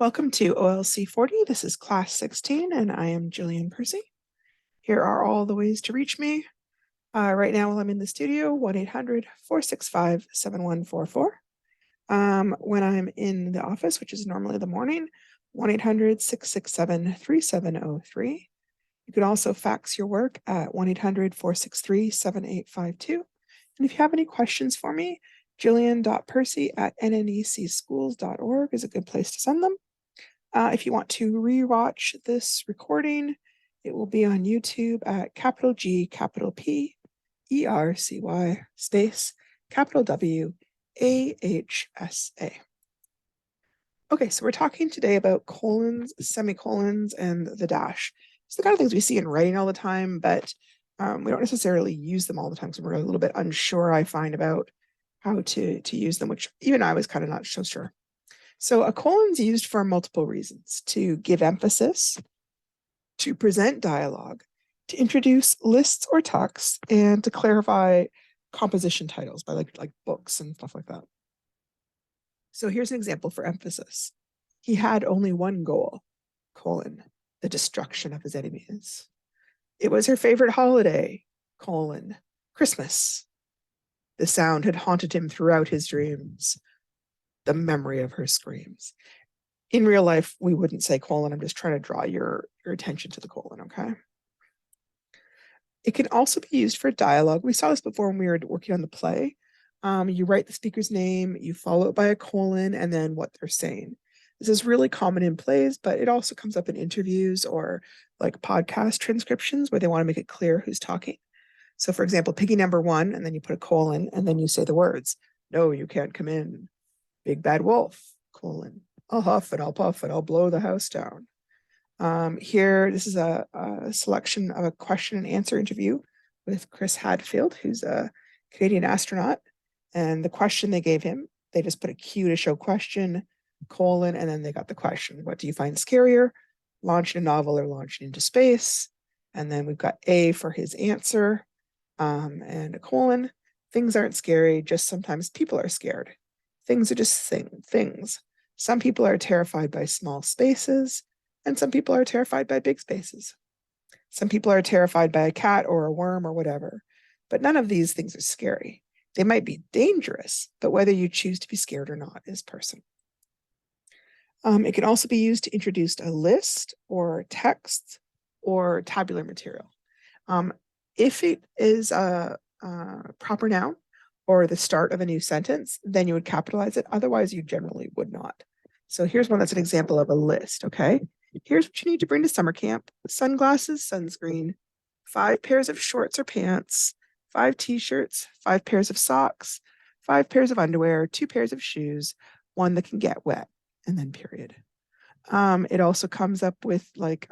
Welcome to OLC 40. This is class 16, and I am Jillian Percy. Here are all the ways to reach me. Right now, while I'm in the studio, 1-800-465-7144. When I'm in the office, which is normally the morning, 1-800-667-3703. You can also fax your work at 1-800-463-7852. And if you have any questions for me, jillian.percy@nnecschools.org is a good place to send them. If you want to rewatch this recording, it will be on YouTube at capital G, capital P, ERCY, space, capital W, AHSA. Okay, so we're talking today about colons, semicolons, and the dash. It's the kind of things we see in writing all the time, but we don't necessarily use them all the time, so we're a little bit unsure, I find, about how to use them, which even I was kind of not so sure. So a colon is used for multiple reasons: to give emphasis, to present dialogue, to introduce lists or texts, and to clarify composition titles by like books and stuff like that. So here's an example for emphasis. He had only one goal, colon, the destruction of his enemies. It was her favorite holiday, colon, Christmas. The sound had haunted him throughout his dreams. The memory of her screams. In real life, we wouldn't say colon. I'm just trying to draw your attention to the colon, okay? It can also be used for dialogue. We saw this before when we were working on the play. You write the speaker's name, you follow it by a colon, and then what they're saying. This is really common in plays, but it also comes up in interviews or like podcast transcriptions where they want to make it clear who's talking. So for example, piggy number 1, and then you put a colon, and then you say the words, "No, you can't come in. Big bad wolf, colon, I'll huff and I'll puff and I'll blow the house down." Here, this is a selection of a question and answer interview with Chris Hadfield, who's a Canadian astronaut. And the question they gave him, they just put a Q to show question, colon, and then they got the question. What do you find scarier, launching a novel or launching into space? And then we've got A for his answer, and a colon. Things aren't scary, just sometimes people are scared. Things are just things. Some people are terrified by small spaces, and some people are terrified by big spaces. Some people are terrified by a cat or a worm or whatever, but none of these things are scary. They might be dangerous, but whether you choose to be scared or not is personal. It can also be used to introduce a list or text or tabular material. If it is a proper noun or the start of a new sentence, then you would capitalize it. Otherwise, you generally would not. So here's one that's an example of a list, okay? Here's what you need to bring to summer camp: sunglasses, sunscreen, 5 pairs of shorts or pants, 5 t-shirts, 5 pairs of socks, 5 pairs of underwear, 2 pairs of shoes, 1 that can get wet, and then period. It also comes up with like,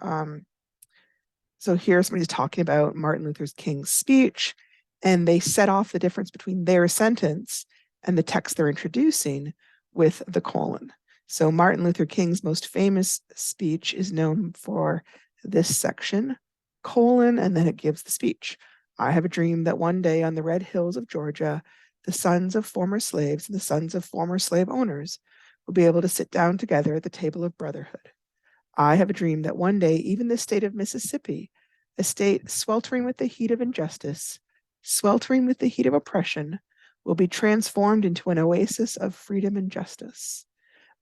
so here somebody's talking about Martin Luther King's speech, and they set off the difference between their sentence and the text they're introducing with the colon. So Martin Luther King's most famous speech is known for this section, colon, and then it gives the speech. "I have a dream that one day on the red hills of Georgia, the sons of former slaves and the sons of former slave owners will be able to sit down together at the table of brotherhood. I have a dream that one day even the state of Mississippi, a state sweltering with the heat of injustice, sweltering with the heat of oppression, will be transformed into an oasis of freedom and justice.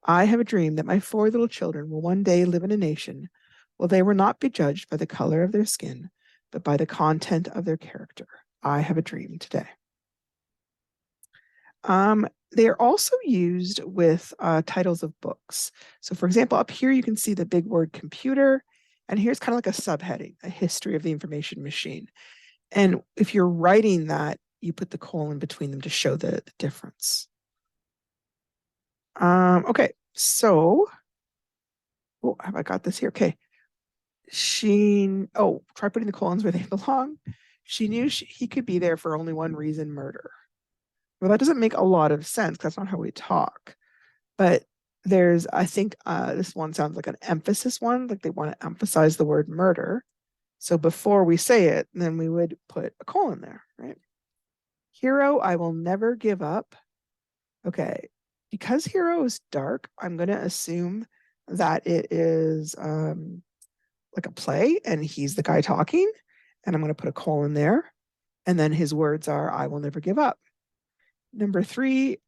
I have a dream that my 4 little children will one day live in a nation where they will not be judged by the color of their skin, but by the content of their character. I have a dream today." They are also used with titles of books. So for example, up here you can see the big word computer, and here's kind of like a subheading, a history of the information machine. And if you're writing that, you put the colon between them to show the difference. Okay, so, oh, have I got this here? Okay. Try putting the colons where they belong. She knew he could be there for only one reason: murder. Well, that doesn't make a lot of sense because that's not how we talk. But there's, I think this one sounds like an emphasis one, like they want to emphasize the word murder. So before we say it, then we would put a colon there, right? Hero, I will never give up. Okay, because hero is dark, I'm going to assume that it is like a play and he's the guy talking. And I'm going to put a colon there. And then his words are, I will never give up. Number 3,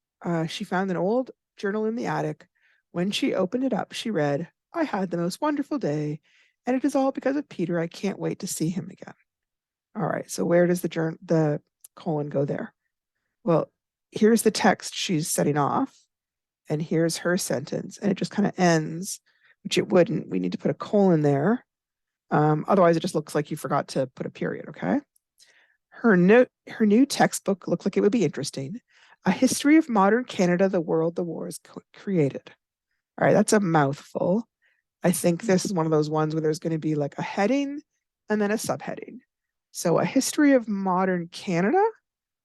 she found an old journal in the attic. When she opened it up, she read, I had the most wonderful day, and it is all because of Peter. I can't wait to see him again. All right, so where does the colon go there? Well, here's the text she's setting off, and here's her sentence, and it just kind of ends, which it wouldn't. We need to put a colon there. Otherwise, it just looks like you forgot to put a period, okay? Her new textbook looked like it would be interesting. A History of Modern Canada, the World the Wars created. All right, that's a mouthful. I think this is one of those ones where there's going to be like a heading and then a subheading. So a History of Modern Canada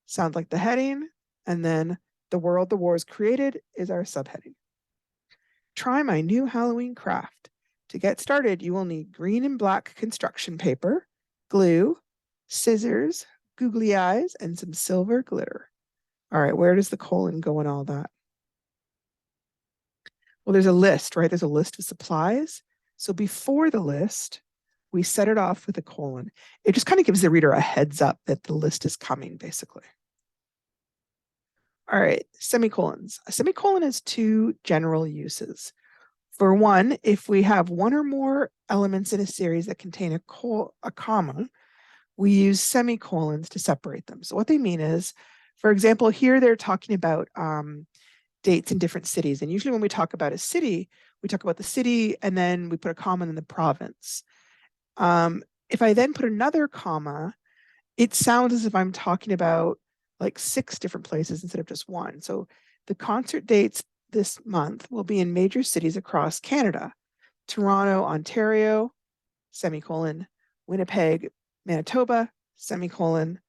sounds like the heading, and then the World the Wars created is our subheading. Try my new Halloween craft. To get started, you will need green and black construction paper, glue, scissors, googly eyes, and some silver glitter. All right, where does the colon go in all that? Well, there's a list, right? There's a list of supplies. So before the list, we set it off with a colon. It just kind of gives the reader a heads up that the list is coming, basically. All right, semicolons. A semicolon has 2 general uses. For one, if we have one or more elements in a series that contain a comma, we use semicolons to separate them. So what they mean is, for example, here they're talking about dates in different cities. And usually when we talk about a city, we talk about the city and then we put a comma in the province. If I then put another comma, it sounds as if I'm talking about like 6 different places instead of just one. So the concert dates this month will be in major cities across Canada: Toronto, Ontario, semicolon, Winnipeg, Manitoba, semicolon,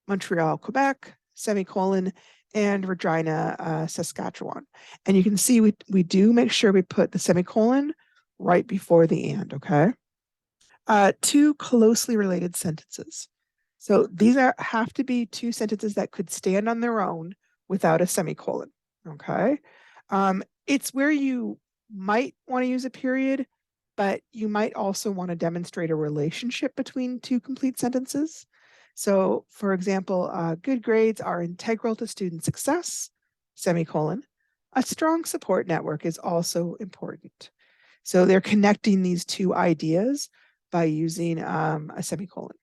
Montreal, Quebec, semicolon, and Regina, Saskatchewan. And you can see we do make sure we put the semicolon right before the and, okay? 2 closely related sentences. So these have to be 2 sentences that could stand on their own without a semicolon, okay? It's where you might want to use a period, but you might also want to demonstrate a relationship between 2 complete sentences. So, for example, good grades are integral to student success, semicolon. A strong support network is also important. So they're connecting these 2 ideas by using a semicolon.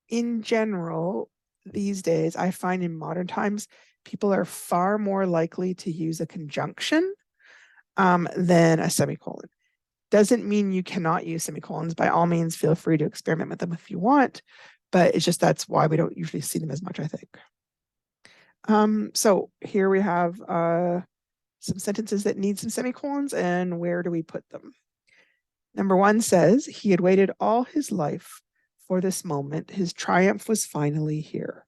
In general, these days, I find in modern times, people are far more likely to use a conjunction than a semicolon. Doesn't mean you cannot use semicolons. By all means, feel free to experiment with them if you want, but it's just that's why we don't usually see them as much, I think. So here we have some sentences that need some semicolons, and where do we put them? Number 1 says, he had waited all his life for this moment. His triumph was finally here.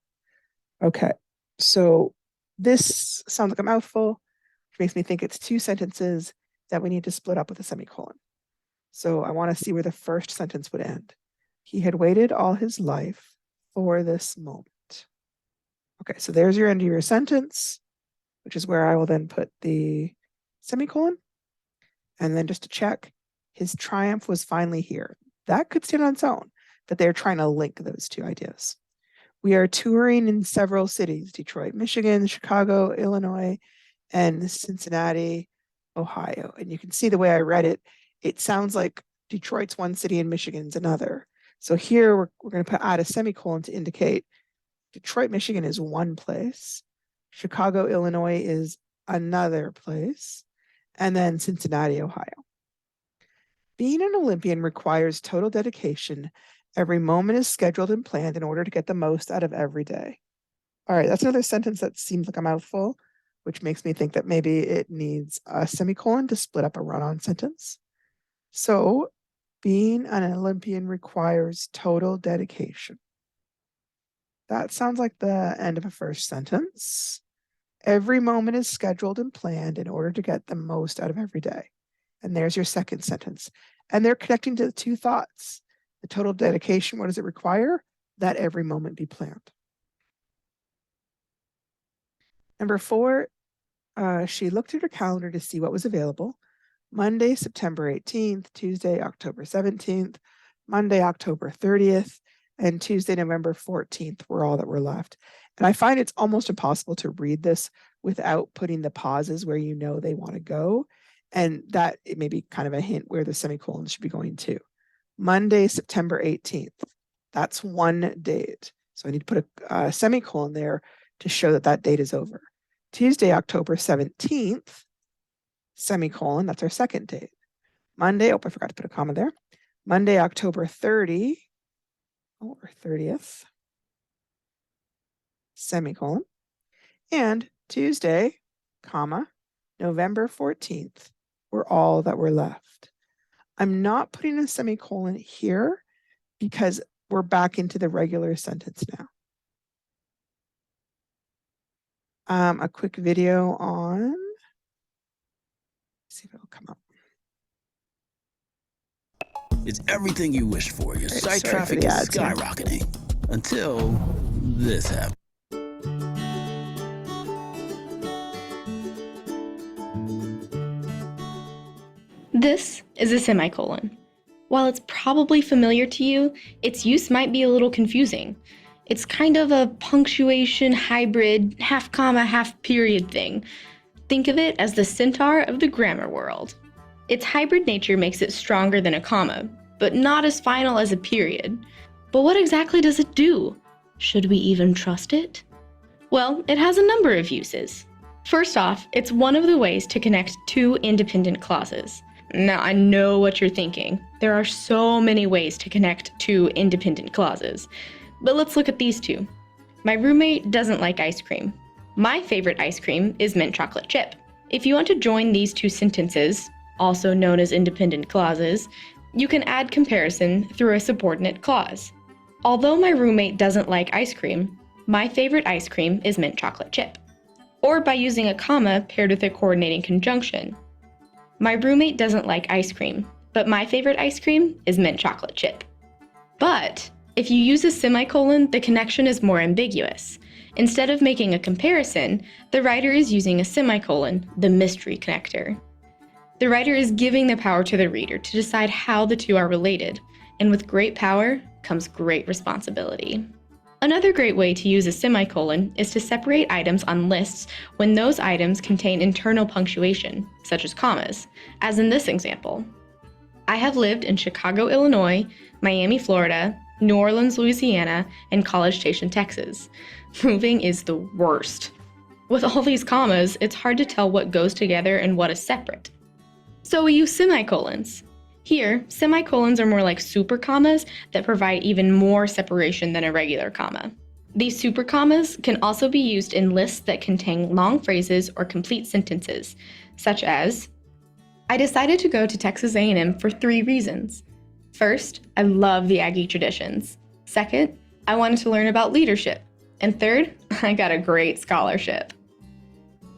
Okay, so this sounds like a mouthful, which makes me think it's 2 sentences that we need to split up with a semicolon. So I want to see where the first sentence would end. He had waited all his life for this moment. Okay, so there's your end of your sentence, which is where I will then put the semicolon. And then just to check, his triumph was finally here. That could stand on its own, but they're trying to link those 2 ideas. We are touring in several cities: Detroit, Michigan, Chicago, Illinois, and Cincinnati, Ohio. And you can see the way I read it, it sounds like Detroit's one city and Michigan's another. So here we're going to add a semicolon to indicate Detroit, Michigan is one place, Chicago, Illinois is another place, and then Cincinnati, Ohio. Being an Olympian requires total dedication. Every moment is scheduled and planned in order to get the most out of every day. All right, that's another sentence that seems like a mouthful, which makes me think that maybe it needs a semicolon to split up a run-on sentence. So, being an Olympian requires total dedication. That sounds like the end of a first sentence. Every moment is scheduled and planned in order to get the most out of every day. And there's your second sentence. And they're connecting to the 2 thoughts. The total dedication, what does it require? That every moment be planned. Number 4, she looked at her calendar to see what was available. Monday, September 18th, Tuesday, October 17th, Monday, October 30th, and Tuesday, November 14th were all that were left. And I find it's almost impossible to read this without putting the pauses where you know they want to go. And that it may be kind of a hint where the semicolons should be going to. Monday, September 18th. That's one date. So I need to put a semicolon there to show that that date is over. Tuesday, October 17th, semicolon, that's our second date. Monday, I forgot to put a comma there. Monday, October 30, or 30th, semicolon. And Tuesday, comma, November 14th were all that were left. I'm not putting a semicolon here because we're back into the regular sentence now. A quick video on, see if it'll come up. It's everything you wished for. Your site traffic is skyrocketing until this happened. This is a semicolon. While it's probably familiar to you, its use might be a little confusing. It's kind of a punctuation hybrid, half comma, half period thing. Think of it as the centaur of the grammar world. Its hybrid nature makes it stronger than a comma, but not as final as a period. But what exactly does it do? Should we even trust it? Well, it has a number of uses. First off, it's one of the ways to connect two independent clauses. Now, I know what you're thinking. There are so many ways to connect two independent clauses. But let's look at these two. My roommate doesn't like ice cream. My favorite ice cream is mint chocolate chip. If you want to join these two sentences, also known as independent clauses, you can add comparison through a subordinate clause. Although my roommate doesn't like ice cream, my favorite ice cream is mint chocolate chip. Or by using a comma paired with a coordinating conjunction. My roommate doesn't like ice cream, but my favorite ice cream is mint chocolate chip. But if you use a semicolon, the connection is more ambiguous. Instead of making a comparison, the writer is using a semicolon, the mystery connector. The writer is giving the power to the reader to decide how the two are related, and with great power comes great responsibility. Another great way to use a semicolon is to separate items on lists when those items contain internal punctuation, such as commas, as in this example. I have lived in Chicago, Illinois, Miami, Florida, New Orleans, Louisiana, and College Station, Texas. Moving is the worst. With all these commas, it's hard to tell what goes together and what is separate. So we use semicolons. Here, semicolons are more like super commas that provide even more separation than a regular comma. These super commas can also be used in lists that contain long phrases or complete sentences, such as, I decided to go to Texas A&M for 3 reasons. First, I love the Aggie traditions. Second, I wanted to learn about leadership. And third, I got a great scholarship.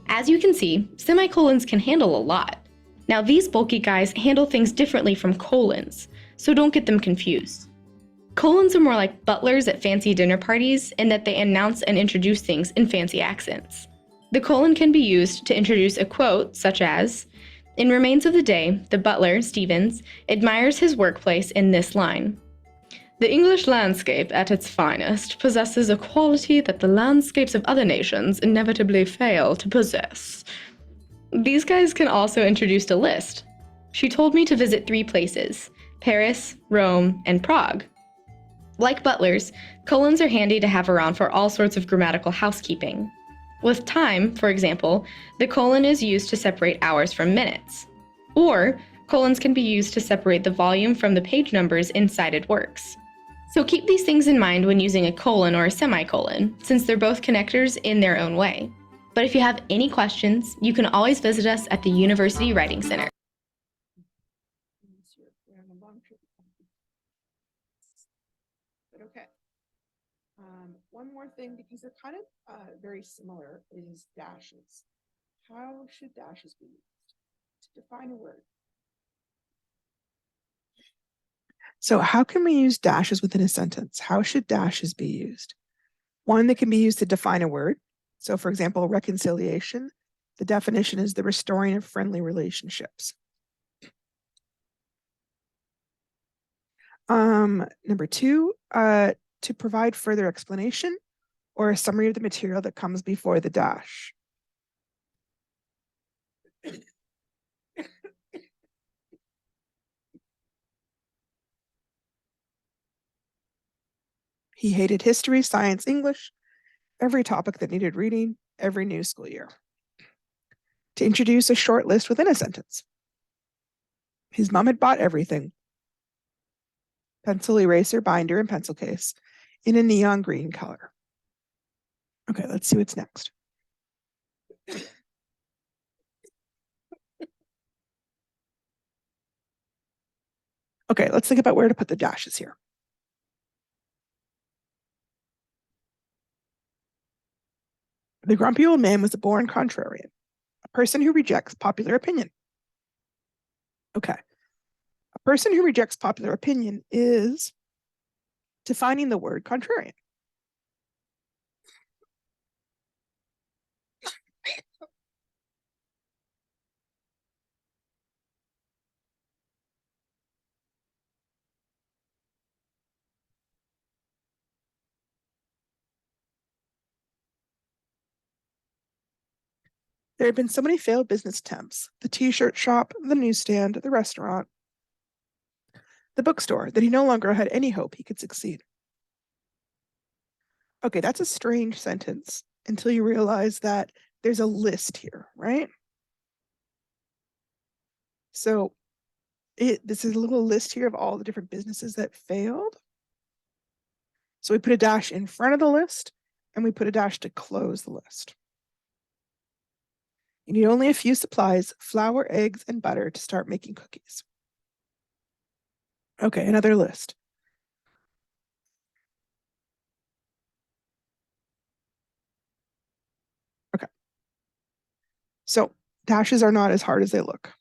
As you can see, semicolons can handle a lot. Now these bulky guys handle things differently from colons, so don't get them confused. Colons are more like butlers at fancy dinner parties in that they announce and introduce things in fancy accents. The colon can be used to introduce a quote such as, in Remains of the Day, the butler, Stevens, admires his workplace in this line. The English landscape at its finest possesses a quality that the landscapes of other nations inevitably fail to possess. These guys can also introduce a list. She told me to visit 3 places, Paris, Rome, and Prague. Like butlers, colons are handy to have around for all sorts of grammatical housekeeping. With time, for example, the colon is used to separate hours from minutes. Or, colons can be used to separate the volume from the page numbers in cited works. So keep these things in mind when using a colon or a semicolon, since they're both connectors in their own way. But if you have any questions, you can always visit us at the University Writing Center. Okay. One more thing, because they're kind of very similar, is dashes. How should dashes be used to define a word? So how can we use dashes within a sentence? How should dashes be used? One, they can be used to define a word. So for example, reconciliation, the definition is the restoring of friendly relationships. Number 2, to provide further explanation or a summary of the material that comes before the dash. He hated history, science, English, every topic that needed reading, every new school year. To introduce a short list within a sentence. His mom had bought everything. Pencil, eraser, binder, and pencil case in a neon green color. Okay, let's see what's next. Okay, let's think about where to put the dashes here. The grumpy old man was a born contrarian, a person who rejects popular opinion. Okay. A person who rejects popular opinion is defining the word contrarian. There had been so many failed business attempts, the t-shirt shop, the newsstand, the restaurant, the bookstore, that he no longer had any hope he could succeed. Okay, that's a strange sentence until you realize that there's a list here, right? So this is a little list here of all the different businesses that failed. So we put a dash in front of the list and we put a dash to close the list. You need only a few supplies, flour, eggs, and butter to start making cookies. Okay, another list. Okay. So dashes are not as hard as they look.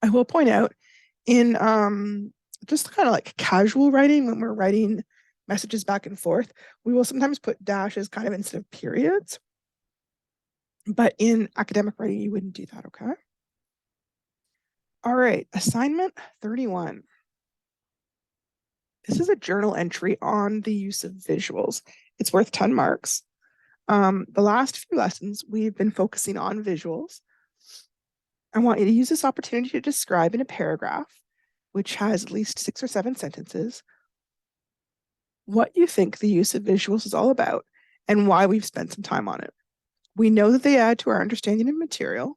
I will point out in just kind of like casual writing, when we're writing messages back and forth, we will sometimes put dashes kind of instead of periods. But in academic writing, you wouldn't do that, okay? All right, assignment 31. This is a journal entry on the use of visuals. It's worth 10 marks. The last few lessons, we've been focusing on visuals. I want you to use this opportunity to describe in a paragraph, which has at least 6 or 7 sentences, what you think the use of visuals is all about and why we've spent some time on it. We know that they add to our understanding of material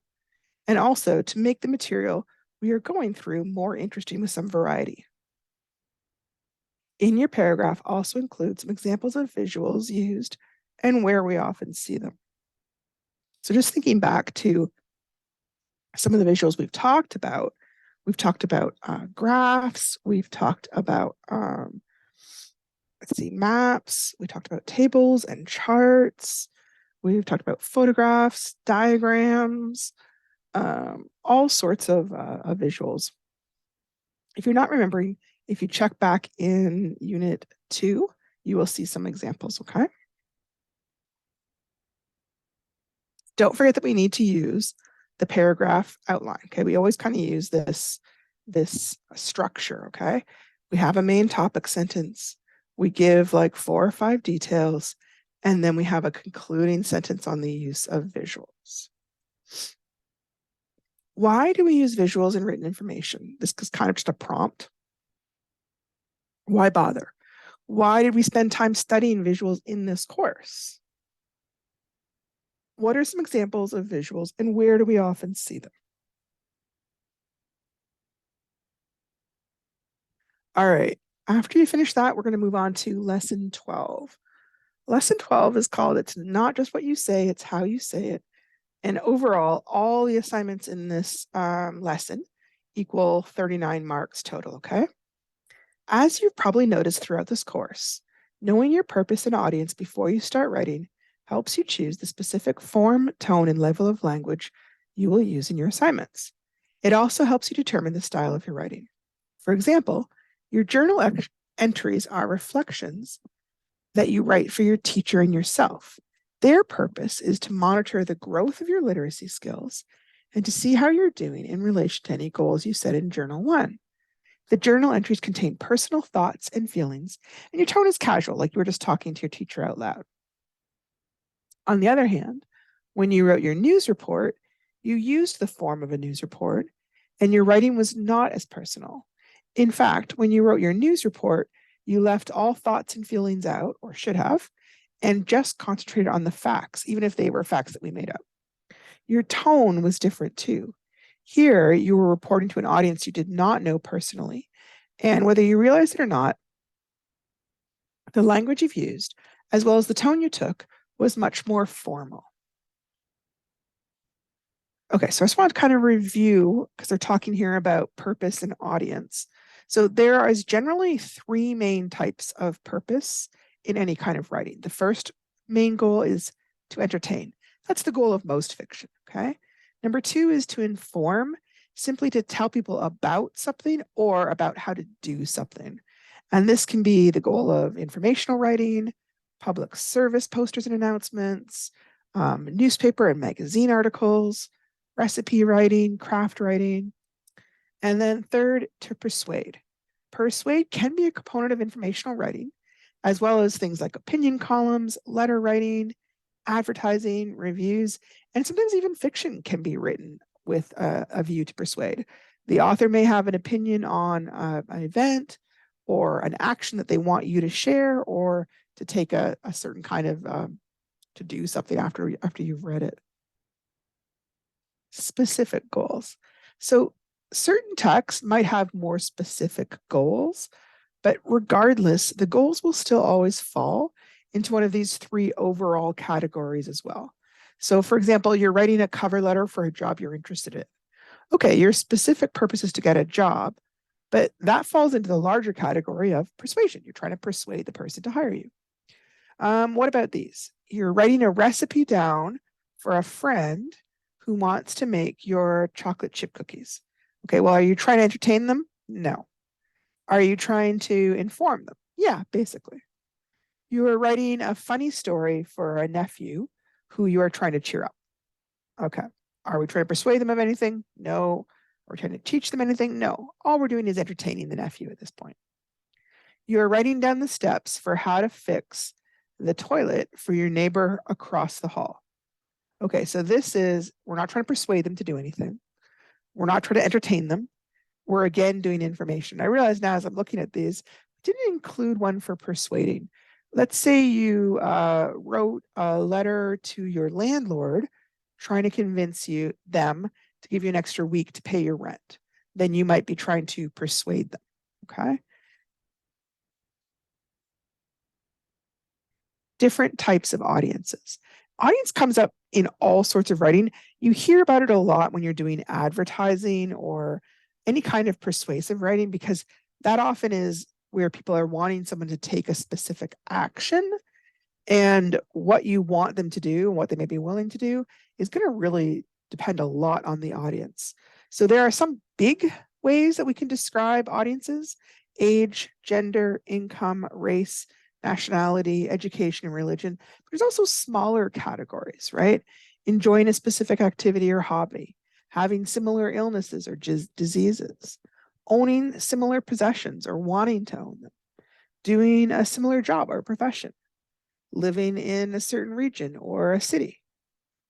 and also to make the material we are going through more interesting with some variety. In your paragraph, also include some examples of visuals used and where we often see them. So just thinking back to some of the visuals we've talked about graphs, we've talked about, maps, we talked about tables and charts, we've talked about photographs, diagrams, all sorts of visuals. If you're not remembering, if you check back in Unit 2, you will see some examples, okay? Don't forget that we need to use the paragraph outline, okay? We always kind of use this structure, okay? We have a main topic sentence. We give like 4 or 5 details, and then we have a concluding sentence on the use of visuals. Why do we use visuals in written information? This is kind of just a prompt. Why bother? Why did we spend time studying visuals in this course? What are some examples of visuals and where do we often see them? All right, after you finish that, we're going to move on to lesson 12. Lesson 12 is called It's Not Just What You Say, It's How You Say It. And overall, all the assignments in this lesson equal 39 marks total, okay? As you've probably noticed throughout this course, knowing your purpose and audience before you start writing helps you choose the specific form, tone, and level of language you will use in your assignments. It also helps you determine the style of your writing. For example, your journal entries are reflections that you write for your teacher and yourself. Their purpose is to monitor the growth of your literacy skills and to see how you're doing in relation to any goals you set in Journal 1. The journal entries contain personal thoughts and feelings, and your tone is casual, like you were just talking to your teacher out loud. On the other hand, when you wrote your news report, you used the form of a news report, and your writing was not as personal. In fact, when you wrote your news report, you left all thoughts and feelings out, or should have, and just concentrated on the facts, even if they were facts that we made up. Your tone was different too. Here, you were reporting to an audience you did not know personally, and whether you realized it or not, the language you've used, as well as the tone you took, was much more formal. Okay, so I just want to kind of review, because they're talking here about purpose and audience. So there is generally three main types of purpose in any kind of writing. The first main goal is to entertain. That's the goal of most fiction, okay? Number two is to inform, simply to tell people about something or about how to do something. And this can be the goal of informational writing, public service posters and announcements, newspaper and magazine articles, recipe writing, craft writing. And then third, to persuade. Persuade can be a component of informational writing, as well as things like opinion columns, letter writing, advertising, reviews, and sometimes even fiction can be written with a view to persuade. The author may have an opinion on an event or an action that they want you to share, or to take a certain kind of to do something after you've read it. Specific goals. So certain texts might have more specific goals, but regardless, the goals will still always fall into one of these three overall categories as well. So for example, you're writing a cover letter for a job you're interested in. Okay, your specific purpose is to get a job, but that falls into the larger category of persuasion. You're trying to persuade the person to hire you. What about these? You're writing a recipe down for a friend who wants to make your chocolate chip cookies. Okay, well, are you trying to entertain them? No. Are you trying to inform them? Yeah, basically. You are writing a funny story for a nephew who you are trying to cheer up. Okay. Are we trying to persuade them of anything? No. Are we trying to teach them anything? No. All we're doing is entertaining the nephew at this point. You are writing down the steps for how to fix the toilet for your neighbor across the hall. Okay, so this is, we're not trying to persuade them to do anything. We're not trying to entertain them. We're again doing information. I realize now as I'm looking at these, I didn't include one for persuading. Let's say you wrote a letter to your landlord trying to convince them to give you an extra week to pay your rent. Then you might be trying to persuade them, okay? Different types of audiences. Audience comes up in all sorts of writing. You hear about it a lot when you're doing advertising or any kind of persuasive writing, because that often is where people are wanting someone to take a specific action, and what you want them to do and what they may be willing to do is going to really depend a lot on the audience. So there are some big ways that we can describe audiences: age, gender, income, race, nationality, education, and religion. There's also smaller categories, right? Enjoying a specific activity or hobby, having similar illnesses or diseases, owning similar possessions or wanting to own them, doing a similar job or profession, living in a certain region or a city,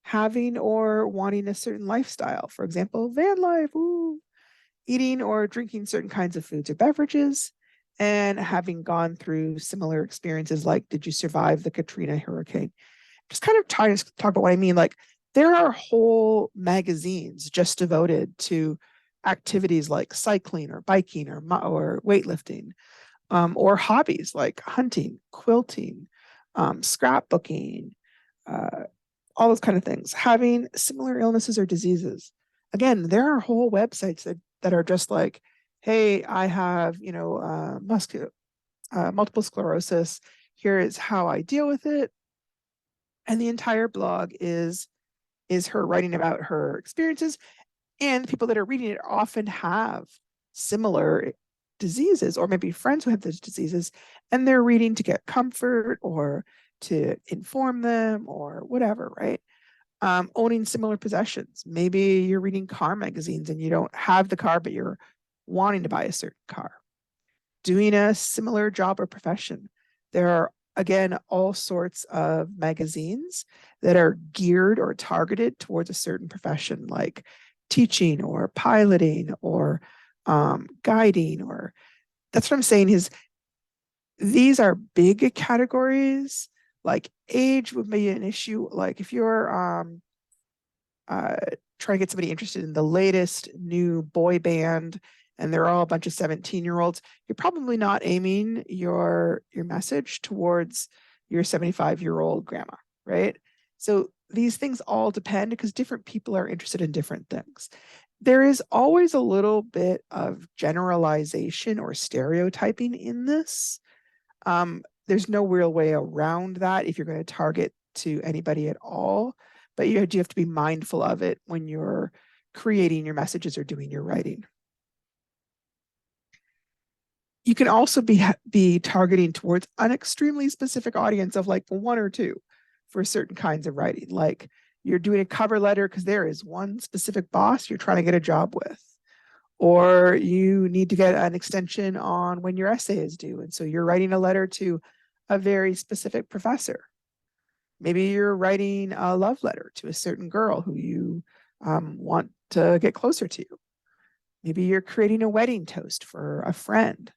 having or wanting a certain lifestyle, for example, van life, eating or drinking certain kinds of foods or beverages, and having gone through similar experiences, like did you survive the Katrina hurricane? Just kind of trying to talk about what I mean. Like, there are whole magazines just devoted to activities like cycling or biking or weightlifting, or hobbies like hunting, quilting, scrapbooking, all those kind of things. Having similar illnesses or diseases. Again, there are whole websites that are just like, hey, I have, multiple sclerosis. Here is how I deal with it. And the entire blog is her writing about her experiences. And the people that are reading it often have similar diseases, or maybe friends who have those diseases, and they're reading to get comfort or to inform them or whatever, right? Owning similar possessions. Maybe you're reading car magazines and you don't have the car, but you're wanting to buy a certain car, doing a similar job or profession. There are, again, all sorts of magazines that are geared or targeted towards a certain profession, like teaching or piloting or guiding, or that's what I'm saying is these are big categories. Like age would be an issue. Like if you're trying to get somebody interested in the latest new boy band and they're all a bunch of 17-year-olds, you're probably not aiming your message towards your 75-year-old grandma, right? So these things all depend because different people are interested in different things. There is always a little bit of generalization or stereotyping in this. There's no real way around that if you're going to target to anybody at all, but you do have to be mindful of it when you're creating your messages or doing your writing. You can also be targeting towards an extremely specific audience of like one or two for certain kinds of writing. Like you're doing a cover letter because there is one specific boss you're trying to get a job with, or you need to get an extension on when your essay is due. And so you're writing a letter to a very specific professor. Maybe you're writing a love letter to a certain girl who you want to get closer to. Maybe you're creating a wedding toast for a friend.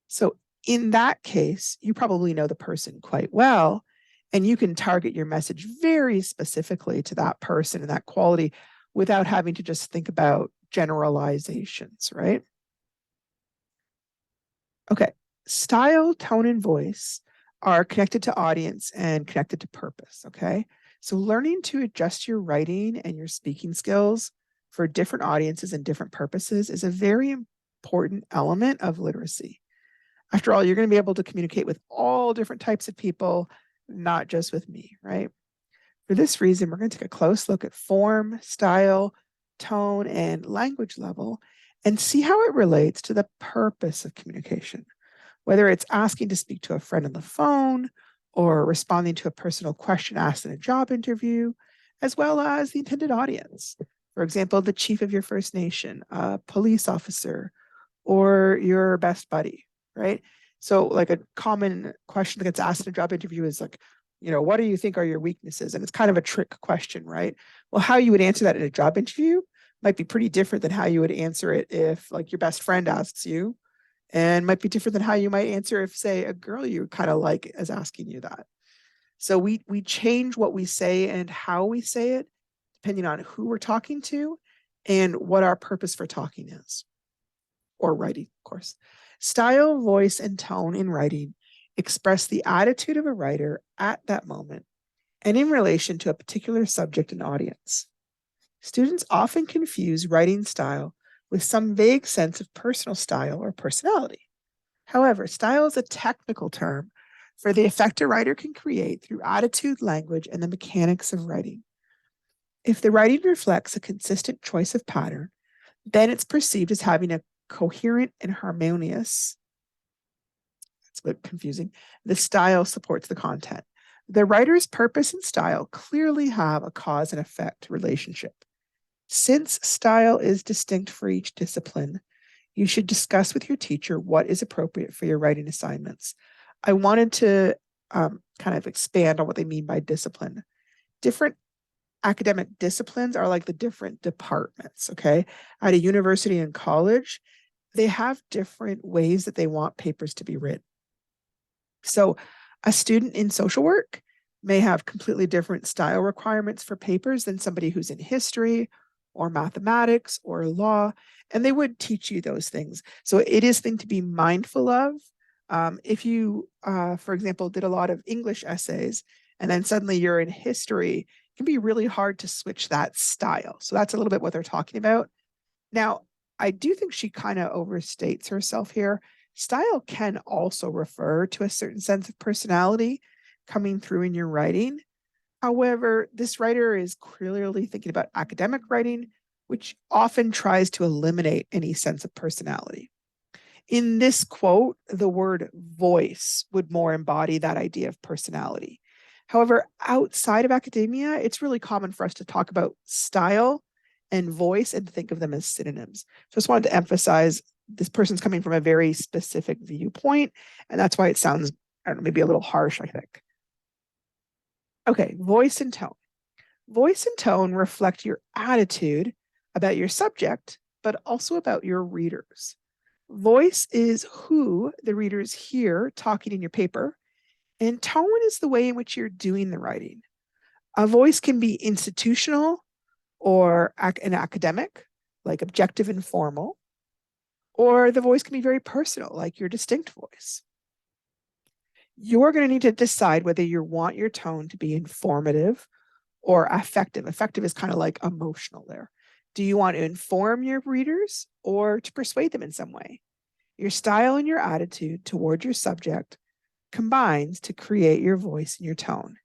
So in that case, you probably know the person quite well, and you can target your message very specifically to that person and that quality without having to just think about generalizations, right? Okay, style, tone, and voice are connected to audience and connected to purpose, okay? So learning to adjust your writing and your speaking skills for different audiences and different purposes is a very important element of literacy. After all, you're going to be able to communicate with all different types of people, not just with me, right? For this reason, we're going to take a close look at form, style, tone, and language level and see how it relates to the purpose of communication, whether it's asking to speak to a friend on the phone or responding to a personal question asked in a job interview, as well as the intended audience. For example, the chief of your First Nation, a police officer, or your best buddy, right? So like a common question that gets asked in a job interview is like, what do you think are your weaknesses? And it's kind of a trick question, right? Well, how you would answer that in a job interview might be pretty different than how you would answer it if like your best friend asks you, and might be different than how you might answer if, say, a girl you kind of like is asking you that. So we change what we say and how we say it depending on who we're talking to and what our purpose for talking is, or writing, of course. Style, voice, and tone in writing express the attitude of a writer at that moment and in relation to a particular subject and audience. Students often confuse writing style with some vague sense of personal style or personality. However, style is a technical term for the effect a writer can create through attitude, language, and the mechanics of writing. If the writing reflects a consistent choice of pattern, then it's perceived as having a coherent and harmonious, that's a bit confusing, the style supports the content. The writer's purpose and style clearly have a cause and effect relationship. Since style is distinct for each discipline, you should discuss with your teacher what is appropriate for your writing assignments. I wanted to kind of expand on what they mean by discipline. Different academic disciplines are like the different departments, okay? At a university and college, they have different ways that they want papers to be written. So a student in social work may have completely different style requirements for papers than somebody who's in history or mathematics or law, and they would teach you those things. So it is thing to be mindful of. If you, for example, did a lot of English essays and then suddenly you're in history, it can be really hard to switch that style. So that's a little bit what they're talking about. Now, I do think she kind of overstates herself here. Style can also refer to a certain sense of personality coming through in your writing. However, this writer is clearly thinking about academic writing, which often tries to eliminate any sense of personality. In this quote, the word voice would more embody that idea of personality. However, outside of academia, it's really common for us to talk about style and voice and think of them as synonyms. Just wanted to emphasize this person's coming from a very specific viewpoint, and that's why it sounds, I don't know, maybe a little harsh, I think. Okay, voice and tone. Voice and tone reflect your attitude about your subject, but also about your readers. Voice is who the readers hear talking in your paper, and tone is the way in which you're doing the writing. A voice can be institutional or an academic, like objective and formal, or the voice can be very personal, like your distinct voice. You're going to need to decide whether you want your tone to be informative or affective. Affective is kind of like emotional there. Do you want to inform your readers or to persuade them in some way? Your style and your attitude toward your subject combines to create your voice and your tone.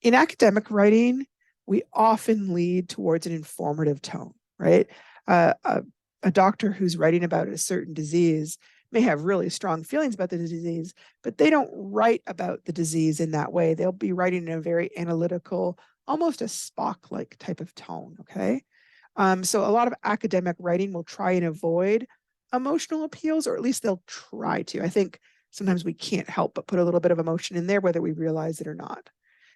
In academic writing, we often lead towards an informative tone, right? A doctor who's writing about a certain disease may have really strong feelings about the disease, but they don't write about the disease in that way. They'll be writing in a very analytical, almost a Spock-like type of tone, okay? So a lot of academic writing will try and avoid emotional appeals, or at least they'll try to. I think sometimes we can't help but put a little bit of emotion in there, whether we realize it or not.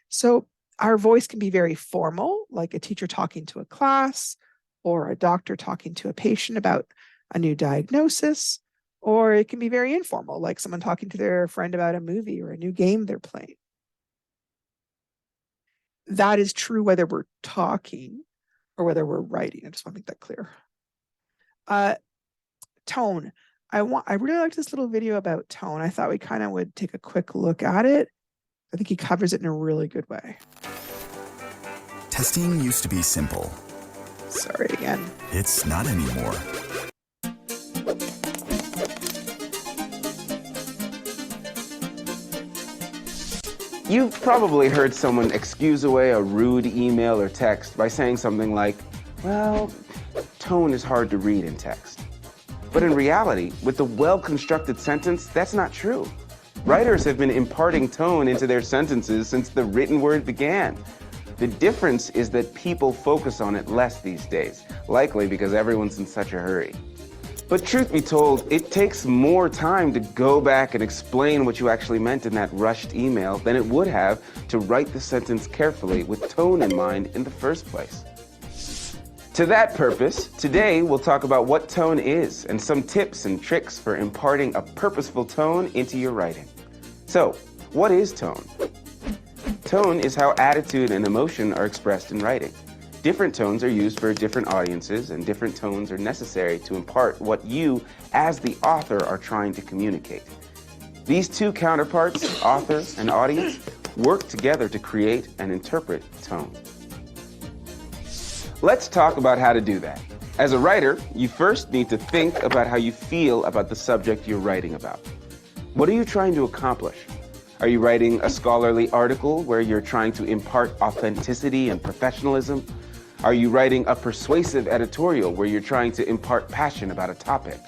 So our voice can be very formal, like a teacher talking to a class, or a doctor talking to a patient about a new diagnosis, or it can be very informal, like someone talking to their friend about a movie or a new game they're playing. That is true whether we're talking or whether we're writing. I just want to make that clear. Tone. I really liked this little video about tone. I thought we kind of would take a quick look at it. I think he covers it in a really good way. Testing used to be simple. Sorry again. It's not anymore. You've probably heard someone excuse away a rude email or text by saying something like, well, tone is hard to read in text. But in reality, with a well-constructed sentence, that's not true. Writers have been imparting tone into their sentences since the written word began. The difference is that people focus on it less these days, likely because everyone's in such a hurry. But truth be told, it takes more time to go back and explain what you actually meant in that rushed email than it would have to write the sentence carefully with tone in mind in the first place. To that purpose, today we'll talk about what tone is and some tips and tricks for imparting a purposeful tone into your writing. So, what is tone? Tone is how attitude and emotion are expressed in writing. Different tones are used for different audiences, and different tones are necessary to impart what you, as the author, are trying to communicate. These two counterparts, author and audience, work together to create and interpret tone. Let's talk about how to do that. As a writer, you first need to think about how you feel about the subject you're writing about. What are you trying to accomplish? Are you writing a scholarly article where you're trying to impart authenticity and professionalism? Are you writing a persuasive editorial where you're trying to impart passion about a topic?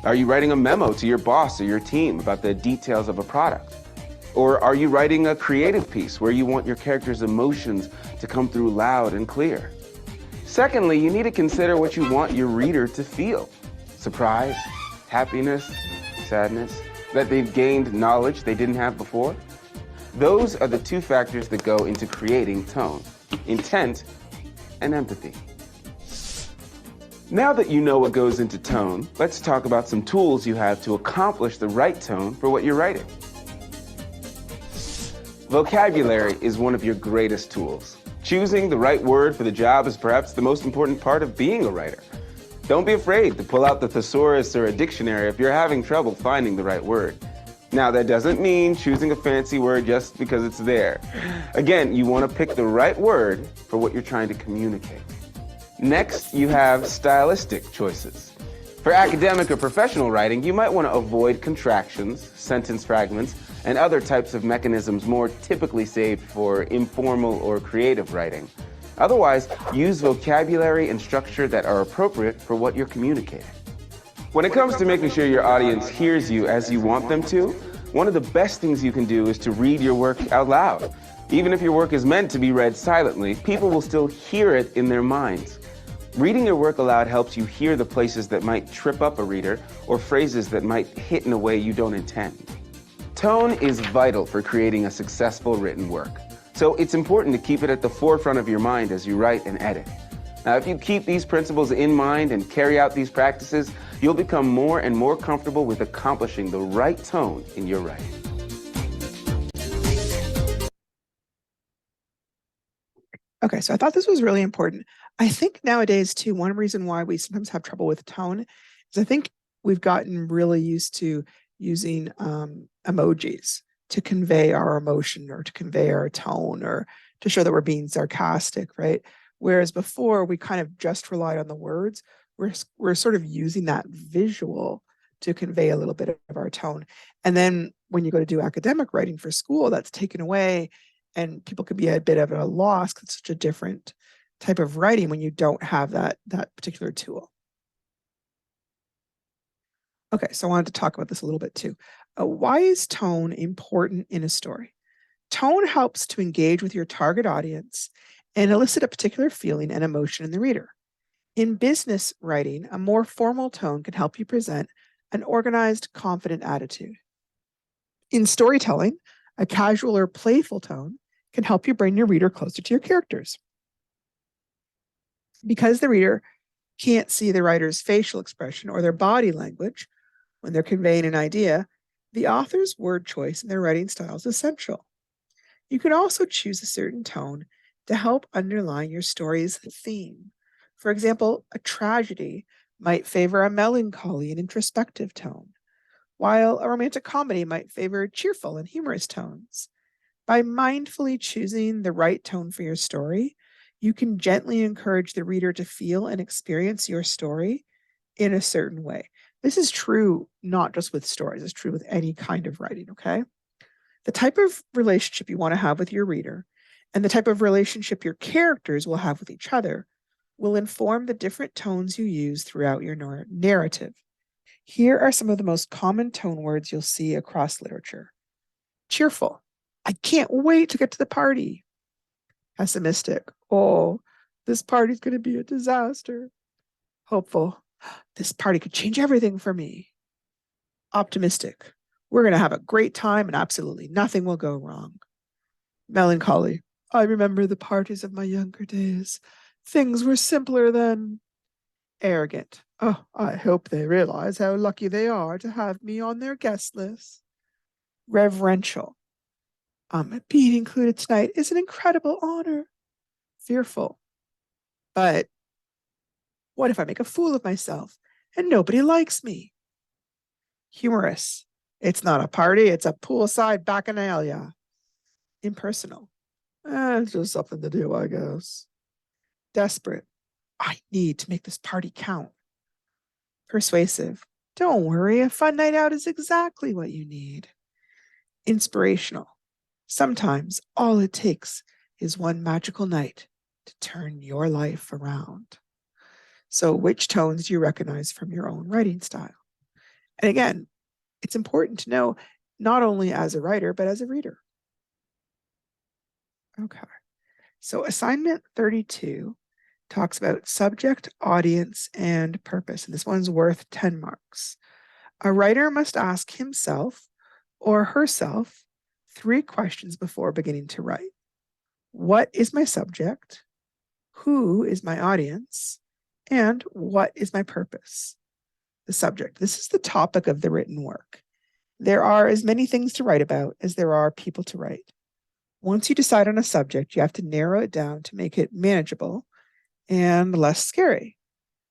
Are you writing a memo to your boss or your team about the details of a product? Or are you writing a creative piece where you want your character's emotions to come through loud and clear? Secondly, you need to consider what you want your reader to feel. Surprise, happiness, sadness, that they've gained knowledge they didn't have before. Those are the two factors that go into creating tone: intent and empathy. Now that you know what goes into tone, let's talk about some tools you have to accomplish the right tone for what you're writing. Vocabulary is one of your greatest tools. Choosing the right word for the job is perhaps the most important part of being a writer. Don't be afraid to pull out the thesaurus or a dictionary if you're having trouble finding the right word. Now, that doesn't mean choosing a fancy word just because it's there. Again, you want to pick the right word for what you're trying to communicate. Next, you have stylistic choices. For academic or professional writing, you might want to avoid contractions, sentence fragments, and other types of mechanisms more typically saved for informal or creative writing. Otherwise, use vocabulary and structure that are appropriate for what you're communicating. When it comes to making sure your audience hears you as you want them to, one of the best things you can do is to read your work out loud. Even if your work is meant to be read silently, people will still hear it in their minds. Reading your work aloud helps you hear the places that might trip up a reader or phrases that might hit in a way you don't intend. Tone is vital for creating a successful written work, so it's important to keep it at the forefront of your mind as you write and edit. Now, if you keep these principles in mind and carry out these practices, you'll become more and more comfortable with accomplishing the right tone in your writing. Okay, so I thought this was really important. I think nowadays, too, one reason why we sometimes have trouble with tone is I think we've gotten really used to using emojis to convey our emotion or to convey our tone or to show that we're being sarcastic, right? Whereas before, we kind of just relied on the words. We're sort of using that visual to convey a little bit of our tone. And then when you go to do academic writing for school, that's taken away. And people could be a bit of a loss because it's such a different type of writing when you don't have that particular tool. Okay, so I wanted to talk about this a little bit too. Why is tone important in a story? Tone helps to engage with your target audience and elicit a particular feeling and emotion in the reader. In business writing, a more formal tone can help you present an organized, confident attitude. In storytelling, a casual or playful tone can help you bring your reader closer to your characters. Because the reader can't see the writer's facial expression or their body language when they're conveying an idea, the author's word choice in their writing style is essential. You can also choose a certain tone to help underline your story's theme. For example, a tragedy might favor a melancholy and introspective tone, while a romantic comedy might favor cheerful and humorous tones. By mindfully choosing the right tone for your story, you can gently encourage the reader to feel and experience your story in a certain way. This is true not just with stories, it's true with any kind of writing, okay? The type of relationship you want to have with your reader and the type of relationship your characters will have with each other will inform the different tones you use throughout your narrative. Here are some of the most common tone words you'll see across literature. Cheerful. I can't wait to get to the party. Pessimistic. Oh, this party's going to be a disaster. Hopeful. This party could change everything for me. Optimistic. We're going to have a great time and absolutely nothing will go wrong. Melancholy. I remember the parties of my younger days. Things were simpler then. Arrogant. Oh, I hope they realize how lucky they are to have me on their guest list. Reverential. Being included tonight is an incredible honor. Fearful. But what if I make a fool of myself and nobody likes me? Humorous. It's not a party, it's a poolside bacchanalia. Impersonal. It's just something to do, I guess. Desperate. I need to make this party count. Persuasive. Don't worry, a fun night out is exactly what you need. Inspirational. Sometimes all it takes is one magical night to turn your life around. So which tones do you recognize from your own writing style? And again, it's important to know not only as a writer, but as a reader. Okay. So assignment 32 talks about subject, audience, and purpose. And this one's worth 10 marks. A writer must ask himself or herself 3 questions before beginning to write. What is my subject? Who is my audience? And what is my purpose? The subject. This is the topic of the written work. There are as many things to write about as there are people to write. Once you decide on a subject, you have to narrow it down to make it manageable and less scary.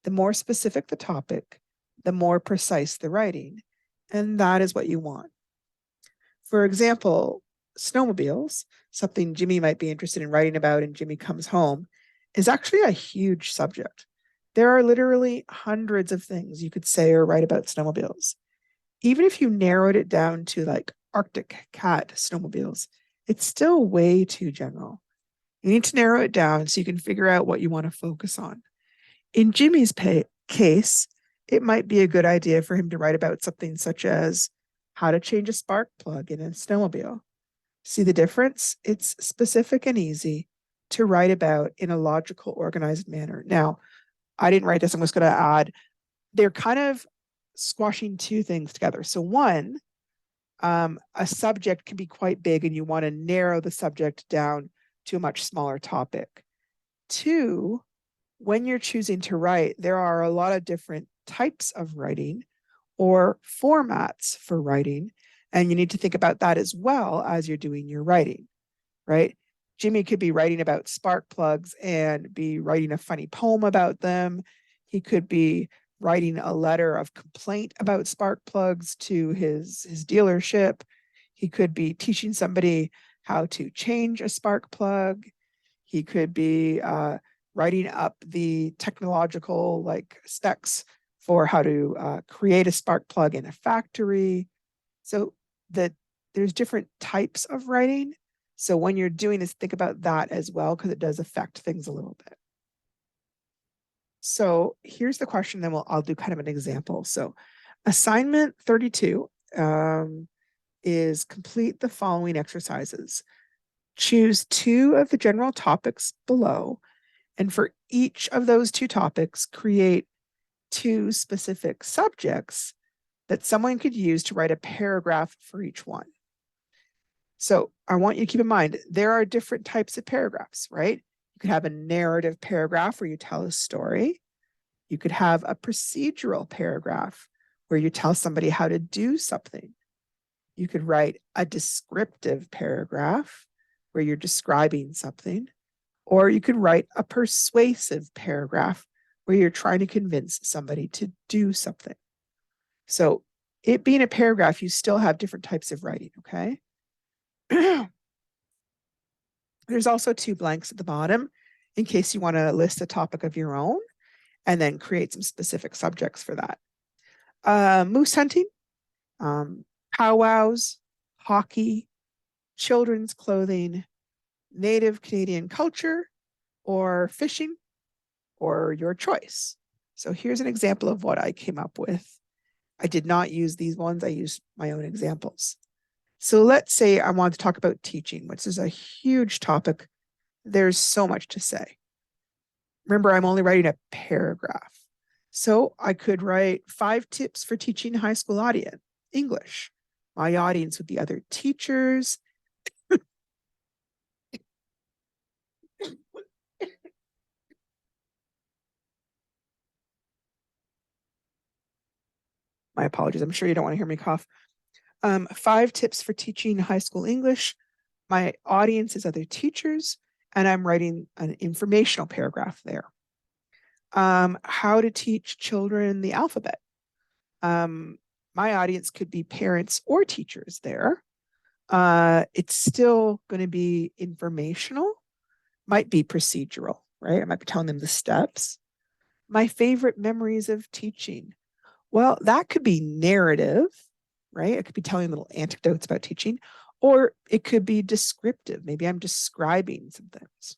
The more specific the topic, the more precise the writing, and that is what you want. For example, snowmobiles, something Jimmy might be interested in writing about in Jimmy Comes Home, is actually a huge subject. There are literally hundreds of things you could say or write about snowmobiles. Even if you narrowed it down to like Arctic cat snowmobiles, it's still way too general. You need to narrow it down so you can figure out what you want to focus on. In Jimmy's case, it might be a good idea for him to write about something such as how to change a spark plug in a snowmobile. See the difference? It's specific and easy to write about in a logical, organized manner. Now, I didn't write this. I'm just going to add, they're kind of squashing two things together. So one, a subject can be quite big and you want to narrow the subject down to a much smaller topic. Two, when you're choosing to write, there are a lot of different types of writing or formats for writing. And you need to think about that as well as you're doing your writing, right? Jimmy could be writing about spark plugs and be writing a funny poem about them. He could be writing a letter of complaint about spark plugs to his dealership. He could be teaching somebody how to change a spark plug. He could be writing up the technological specs for how to create a spark plug in a factory. So that there's different types of writing. So when you're doing this, think about that as well, because it does affect things a little bit. So here's the question, then I'll do kind of an example. So assignment 32 is complete the following exercises. Choose 2 of the general topics below, and for each of those 2 topics, create 2 specific subjects that someone could use to write a paragraph for each one. So I want you to keep in mind, there are different types of paragraphs, right? You could have a narrative paragraph where you tell a story. You could have a procedural paragraph where you tell somebody how to do something. You could write a descriptive paragraph where you're describing something, or you could write a persuasive paragraph where you're trying to convince somebody to do something. So it being a paragraph, you still have different types of writing, okay? There's also 2 blanks at the bottom in case you want to list a topic of your own and then create some specific subjects for that. Moose hunting, powwows, hockey, children's clothing, Native Canadian culture, or fishing, or your choice. So here's an example of what I came up with. I did not use these ones. I used my own examples. So let's say I want to talk about teaching, which is a huge topic. There's so much to say. Remember, I'm only writing a paragraph. So I could write 5 tips for teaching high school audience English. My audience would be other teachers. My apologies. I'm sure you don't want to hear me cough. 5 tips for teaching high school English. My audience is other teachers, and I'm writing an informational paragraph there. How to teach children the alphabet. My audience could be parents or teachers there. It's still going to be informational, might be procedural, right? I might be telling them the steps. My favorite memories of teaching. Well, that could be narrative, right? I could be telling little anecdotes about teaching, or it could be descriptive. Maybe I'm describing some things.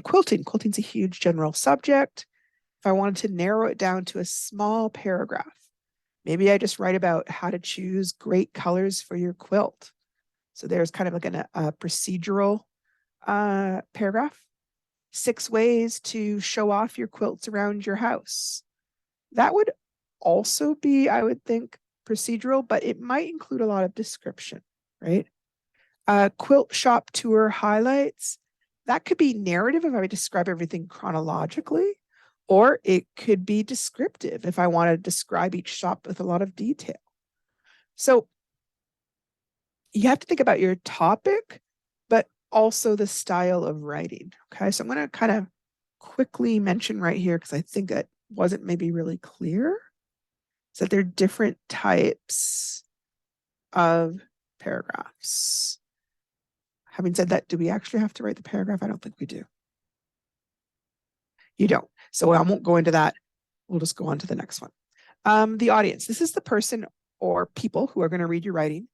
Quilting. Quilting's a huge general subject. If I wanted to narrow it down to a small paragraph, maybe I just write about how to choose great colors for your quilt. So there's kind of like a procedural paragraph. 6 ways to show off your quilts around your house. That would also be, I would think, procedural, but it might include a lot of description, right? Quilt shop tour highlights. That could be narrative if I would describe everything chronologically, or it could be descriptive if I want to describe each shop with a lot of detail. So you have to think about your topic, but also the style of writing. Okay, so I'm going to kind of quickly mention right here, because I think that wasn't maybe really clear, is that there are different types of paragraphs. Having said that, do we actually have to write the paragraph? I don't think we do. You don't. So I won't go into that. We'll just go on to the next one. The audience. This is the person or people who are going to read your writing.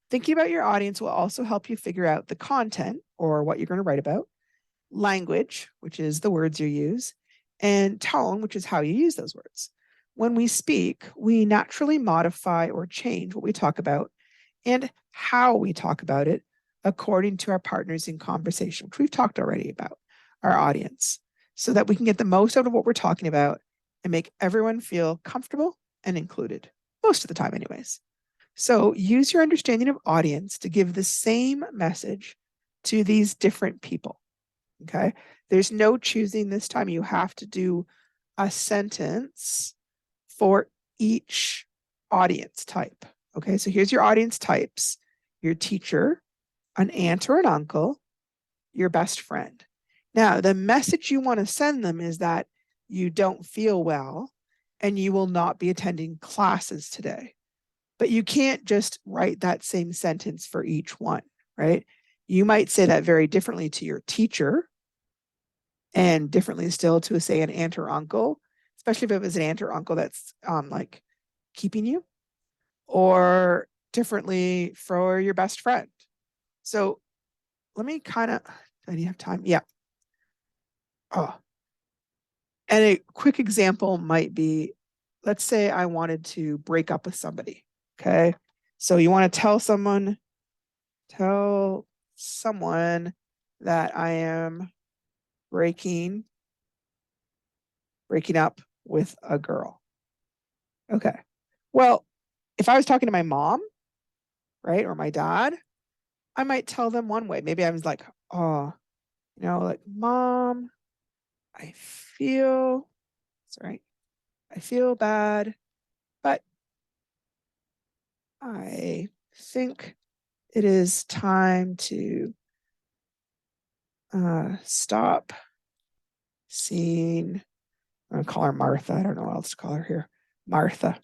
Thinking about your audience will also help you figure out the content or what you're going to write about, language, which is the words you use, and tone, which is how you use those words. When we speak, we naturally modify or change what we talk about and how we talk about it according to our partners in conversation, which we've talked already about, our audience. so that we can get the most out of what we're talking about and make everyone feel comfortable and included, most of the time anyways. So use your understanding of audience to give the same message to these different people, okay? There's no choosing this time. You have to do a sentence for each audience type, okay? So here's your audience types: your teacher, an aunt or an uncle, your best friend. Now, the message you want to send them is that you don't feel well and you will not be attending classes today. But you can't just write that same sentence for each one, right? You might say that very differently to your teacher and differently still to, say, an aunt or uncle, especially if it was an aunt or uncle that's like keeping you, or differently for your best friend. So let me kind of, do I have time? Yeah. Oh, and a quick example might be, let's say I wanted to break up with somebody. Okay. So you want to tell someone that I am breaking up with a girl. Okay. Well, if I was talking to my mom, right, or my dad, I might tell them one way. Maybe I was like, oh, like, Mom, I feel bad, but I think it is time to stop seeing, I'm going to call her Martha. I don't know what else to call her here. Martha.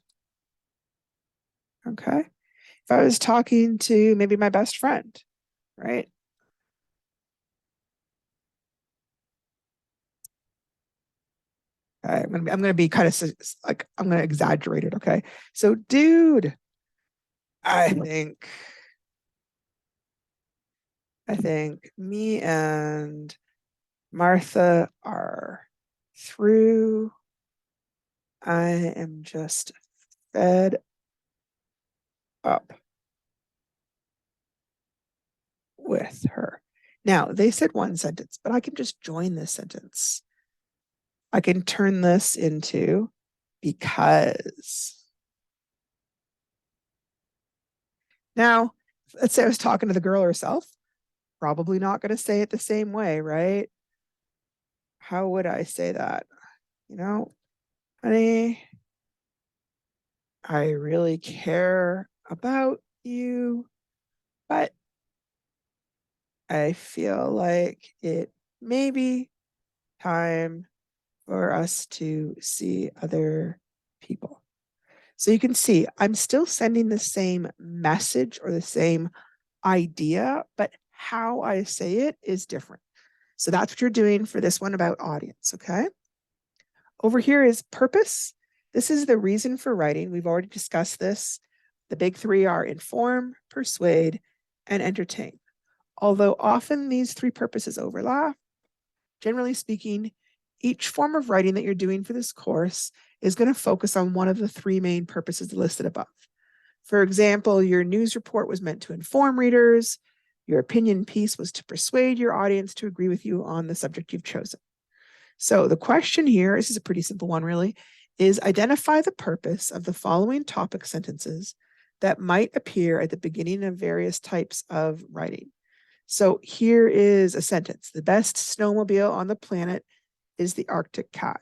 Okay. If I was talking to maybe my best friend, right? Okay, I'm gonna be kind of like, I'm gonna exaggerate it. Okay. So, dude, I think me and Martha are through. I am just fed up with her. Now, they said one sentence, but I can just join this sentence. I can turn this into because. Now, let's say I was talking to the girl herself, probably not going to say it the same way, right? How would I say that? Honey, I really care about you, but I feel like it may be time for us to see other people. So you can see I'm still sending the same message or the same idea, but how I say it is different. So that's what you're doing for this one about audience, okay? Over here is purpose. This is the reason for writing. We've already discussed this. The big three are inform, persuade, and entertain. Although often these three purposes overlap, generally speaking, each form of writing that you're doing for this course is going to focus on one of the three main purposes listed above. For example, your news report was meant to inform readers. Your opinion piece was to persuade your audience to agree with you on the subject you've chosen. So the question here, this is a pretty simple one really, is identify the purpose of the following topic sentences that might appear at the beginning of various types of writing. So here is a sentence. The best snowmobile on the planet is the Arctic cat.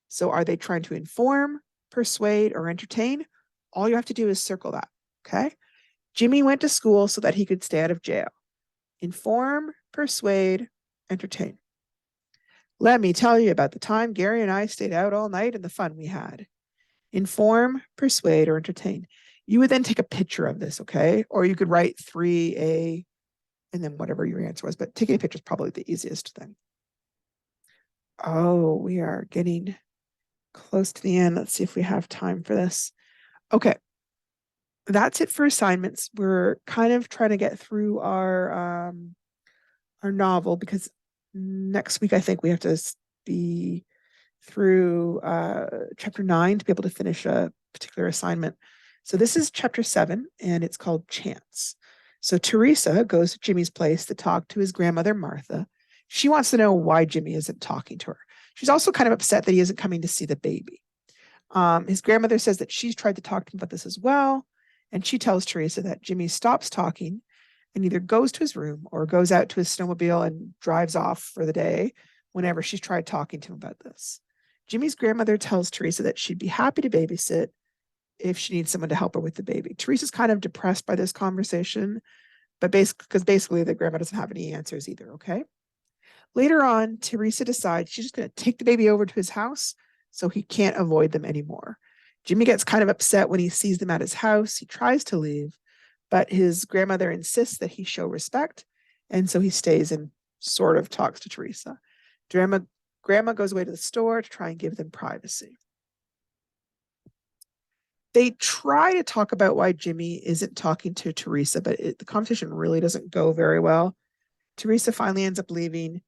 So are they trying to inform, persuade, or entertain? All you have to do is circle that, okay? Jimmy went to school so that he could stay out of jail. Inform, persuade, entertain. Let me tell you about the time Gary and I stayed out all night and the fun we had. Inform, persuade, or entertain. You would then take a picture of this, okay? Or you could write 3A and then whatever your answer was, but taking a picture is probably the easiest thing. Oh, we are getting close to the end. Let's see if we have time for this. Okay. That's it for assignments. We're kind of trying to get through our novel because next week I think we have to be through chapter 9 to be able to finish a particular assignment. So this is chapter 7 and it's called Chance. So Teresa goes to Jimmy's place to talk to his grandmother, Martha. She wants to know why Jimmy isn't talking to her. She's also kind of upset that he isn't coming to see the baby. His grandmother says that she's tried to talk to him about this as well. And she tells Teresa that Jimmy stops talking and either goes to his room or goes out to his snowmobile and drives off for the day whenever she's tried talking to him about this. Jimmy's grandmother tells Teresa that she'd be happy to babysit if she needs someone to help her with the baby. Teresa's kind of depressed by this conversation, but basically the grandma doesn't have any answers either, okay? Later on, Teresa decides she's just going to take the baby over to his house so he can't avoid them anymore. Jimmy gets kind of upset when he sees them at his house. He tries to leave, but his grandmother insists that he show respect, and so he stays and sort of talks to Teresa. Grandma goes away to the store to try and give them privacy. They try to talk about why Jimmy isn't talking to Teresa, but the conversation really doesn't go very well. Teresa finally ends up leaving.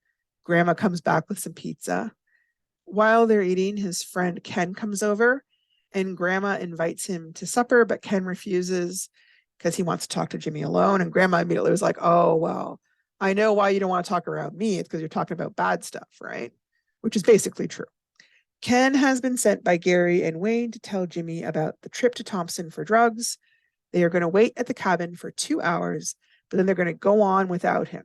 Grandma comes back with some pizza. While they're eating, his friend Ken comes over, and Grandma invites him to supper, but Ken refuses because he wants to talk to Jimmy alone. And Grandma immediately was like, oh, well, I know why you don't want to talk around me. It's because you're talking about bad stuff, right? Which is basically true. Ken has been sent by Gary and Wayne to tell Jimmy about the trip to Thompson for drugs. They are going to wait at the cabin for 2 hours, but then they're going to go on without him.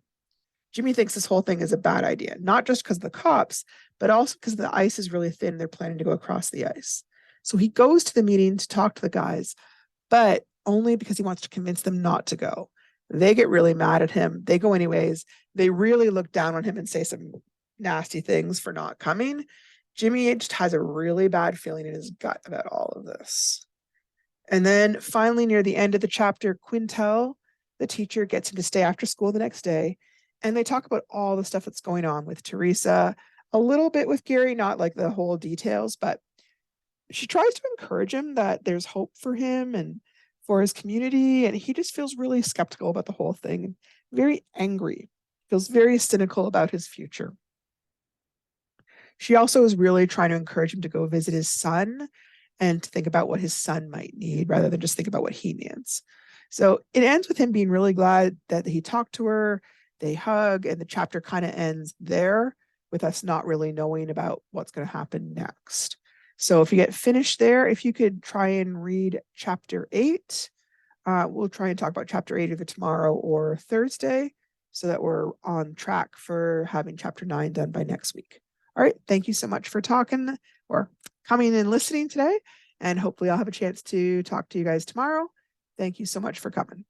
Jimmy thinks this whole thing is a bad idea, not just because of the cops, but also because the ice is really thin. They're planning to go across the ice. So he goes to the meeting to talk to the guys, but only because he wants to convince them not to go. They get really mad at him. They go anyways. They really look down on him and say some nasty things for not coming. Jimmy just has a really bad feeling in his gut about all of this. And then finally, near the end of the chapter, Quintel, the teacher, gets him to stay after school the next day. And they talk about all the stuff that's going on with Teresa, a little bit with Gary, not like the whole details, but she tries to encourage him that there's hope for him and for his community. And he just feels really skeptical about the whole thing and very angry, feels very cynical about his future. She also is really trying to encourage him to go visit his son and to think about what his son might need rather than just think about what he needs. So it ends with him being really glad that he talked to her. They hug, and the chapter kind of ends there with us not really knowing about what's going to happen next. So if you get finished there, if you could try and read chapter 8, we'll try and talk about chapter 8 either tomorrow or Thursday so that we're on track for having chapter 9 done by next week. All right. Thank you so much for talking or coming and listening today. And hopefully I'll have a chance to talk to you guys tomorrow. Thank you so much for coming.